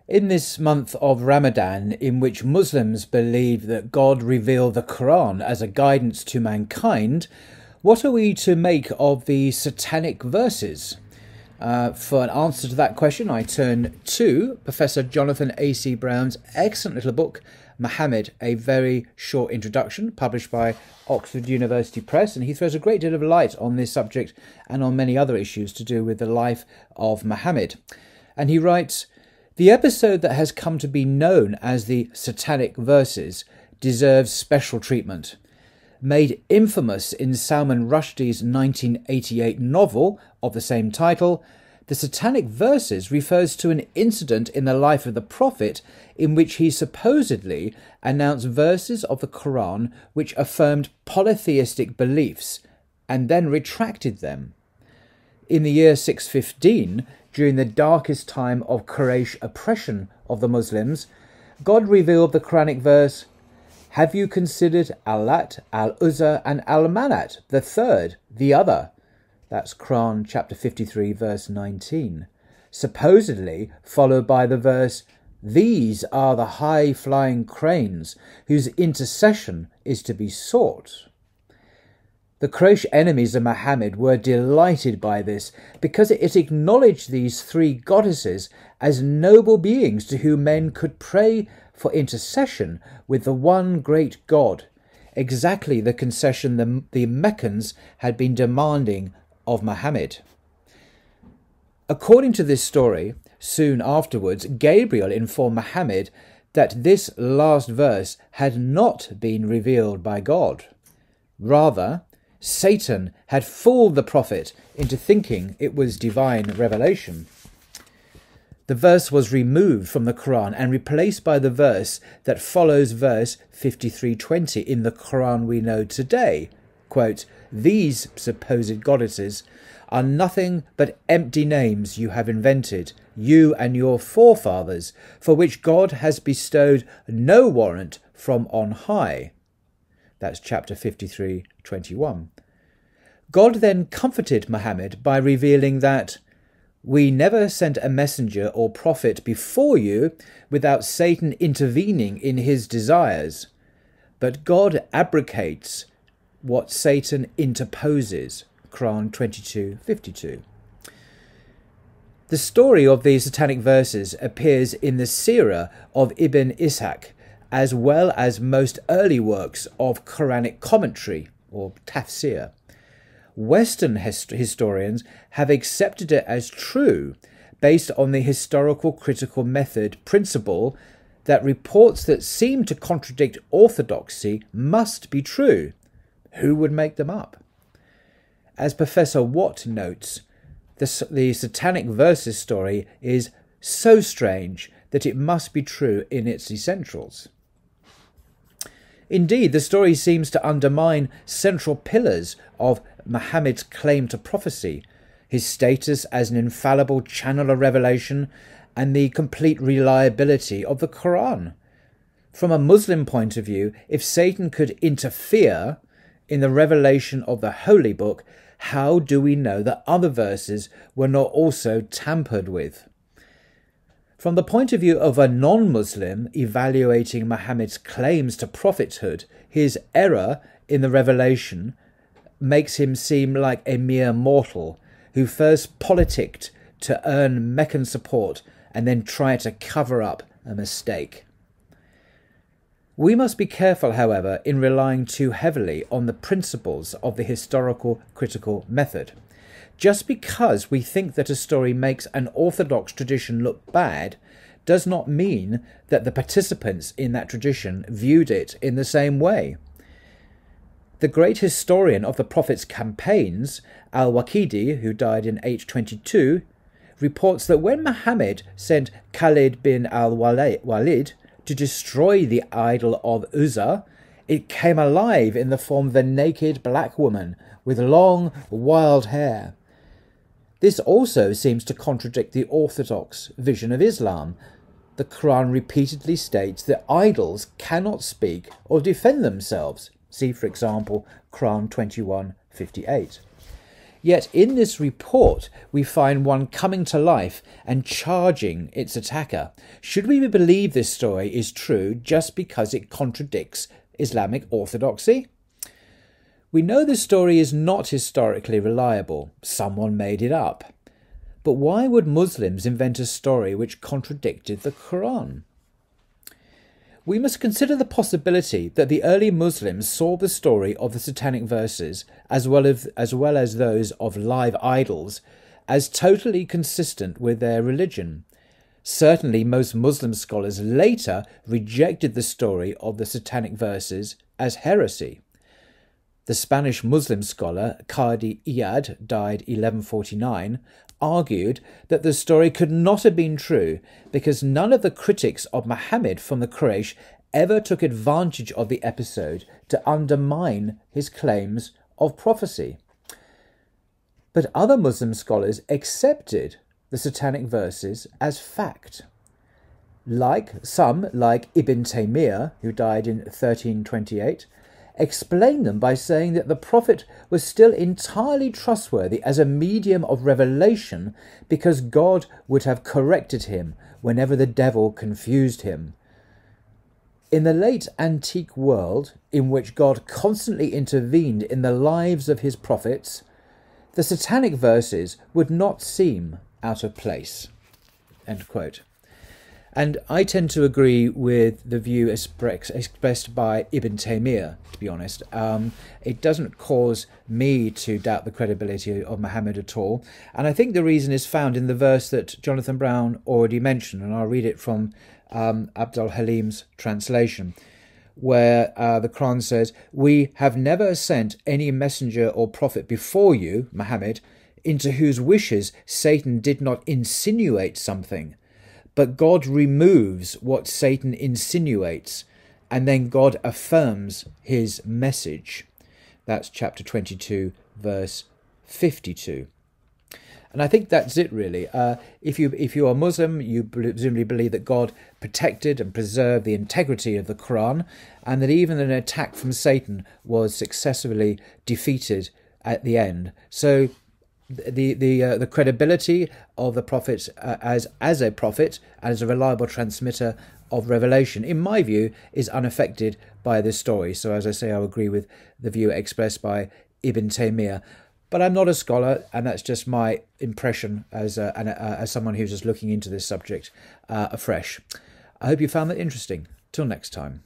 In this month of Ramadan, in which Muslims believe that God revealed the Qur'an as a guidance to mankind, what are we to make of the Satanic Verses? For an answer to that question, I turn to Professor Jonathan A.C. Brown's excellent little book, Muhammad, a very short introduction, published by Oxford University Press, and he throws a great deal of light on this subject and on many other issues to do with the life of Muhammad. And he writes, "The episode that has come to be known as the Satanic Verses deserves special treatment. Made infamous in Salman Rushdie's 1988 novel of the same title, the Satanic Verses refers to an incident in the life of the Prophet in which he supposedly announced verses of the Qur'an which affirmed polytheistic beliefs and then retracted them. In the year 615, during the darkest time of Quraysh oppression of the Muslims, God revealed the Quranic verse, 'Have you considered Al-Lat, Al-Uzza and Al-Manat, the third, the other?' That's Qur'an chapter 53, verse 19. Supposedly followed by the verse, 'These are the high-flying cranes whose intercession is to be sought.' The Quraysh enemies of Muhammad were delighted by this because it acknowledged these three goddesses as noble beings to whom men could pray for intercession with the one great God, exactly the concession the Meccans had been demanding of Muhammad. According to this story, soon afterwards, Gabriel informed Muhammad that this last verse had not been revealed by God. Rather, Satan had fooled the prophet into thinking it was divine revelation. The verse was removed from the Qur'an and replaced by the verse that follows verse 53:20 in the Qur'an we know today. Quote, 'These supposed goddesses are nothing but empty names you have invented, you and your forefathers, for which God has bestowed no warrant from on high.' That's chapter 53:21. God then comforted Muhammad by revealing that, 'We never sent a messenger or prophet before you without Satan intervening in his desires, but God abrogates what Satan interposes.' Qur'an 22:52. The story of the Satanic Verses appears in the Seerah of Ibn Ishaq, as well as most early works of Quranic commentary, or tafsir. Western historians have accepted it as true based on the historical critical method principle that reports that seem to contradict orthodoxy must be true. Who would make them up? As Professor Watt notes, the Satanic Verses story is so strange that it must be true in its essentials. Indeed, the story seems to undermine central pillars of Muhammad's claim to prophecy, his status as an infallible channel of revelation, and the complete reliability of the Qur'an. From a Muslim point of view, if Satan could interfere in the revelation of the Holy Book, how do we know that other verses were not also tampered with? From the point of view of a non-Muslim evaluating Muhammad's claims to prophethood, his error in the revelation makes him seem like a mere mortal who first politicked to earn Meccan support and then tried to cover up a mistake. We must be careful, however, in relying too heavily on the principles of the historical critical method. Just because we think that a story makes an orthodox tradition look bad does not mean that the participants in that tradition viewed it in the same way. The great historian of the Prophet's campaigns, Al-Waqidi, who died in 822, reports that when Muhammad sent Khalid bin al-Walid to destroy the idol of Uzza, it came alive in the form of a naked black woman with long, wild hair. This also seems to contradict the orthodox vision of Islam. The Quran repeatedly states that idols cannot speak or defend themselves. See, for example, Quran 21:58. Yet in this report, we find one coming to life and charging its attacker. Should we believe this story is true just because it contradicts Islamic orthodoxy? We know this story is not historically reliable. Someone made it up. But why would Muslims invent a story which contradicted the Qur'an? We must consider the possibility that the early Muslims saw the story of the Satanic Verses, as well as those of live idols, as totally consistent with their religion. Certainly, most Muslim scholars later rejected the story of the Satanic Verses as heresy. The Spanish Muslim scholar Qadi Iyad, died 1149, argued that the story could not have been true because none of the critics of Muhammad from the Quraysh ever took advantage of the episode to undermine his claims of prophecy. But other Muslim scholars accepted the Satanic Verses as fact. Like Ibn Taymiyyah, who died in 1328, explained them by saying that the prophet was still entirely trustworthy as a medium of revelation because God would have corrected him whenever the devil confused him. In the late antique world, in which God constantly intervened in the lives of his prophets, the Satanic Verses would not seem out of place." End quote. And I tend to agree with the view expressed by Ibn Taymiyyah, to be honest. It doesn't cause me to doubt the credibility of Muhammad at all. And I think the reason is found in the verse that Jonathan Brown already mentioned, and I'll read it from Abdul Halim's translation, where the Quran says, "We have never sent any messenger or prophet before you, Muhammad, into whose wishes Satan did not insinuate something. But God removes what Satan insinuates, and then God affirms his message." That's chapter 22, verse 52. And I think that's it, really. If you are Muslim, you presumably believe that God protected and preserved the integrity of the Quran, and that even an attack from Satan was successfully defeated at the end. So the credibility of the prophet as a prophet and as a reliable transmitter of revelation, in my view, is unaffected by this story. So, as I say, I agree with the view expressed by Ibn Taymiyyah. But I'm not a scholar, and that's just my impression as someone who's just looking into this subject afresh. I hope you found that interesting. Till next time.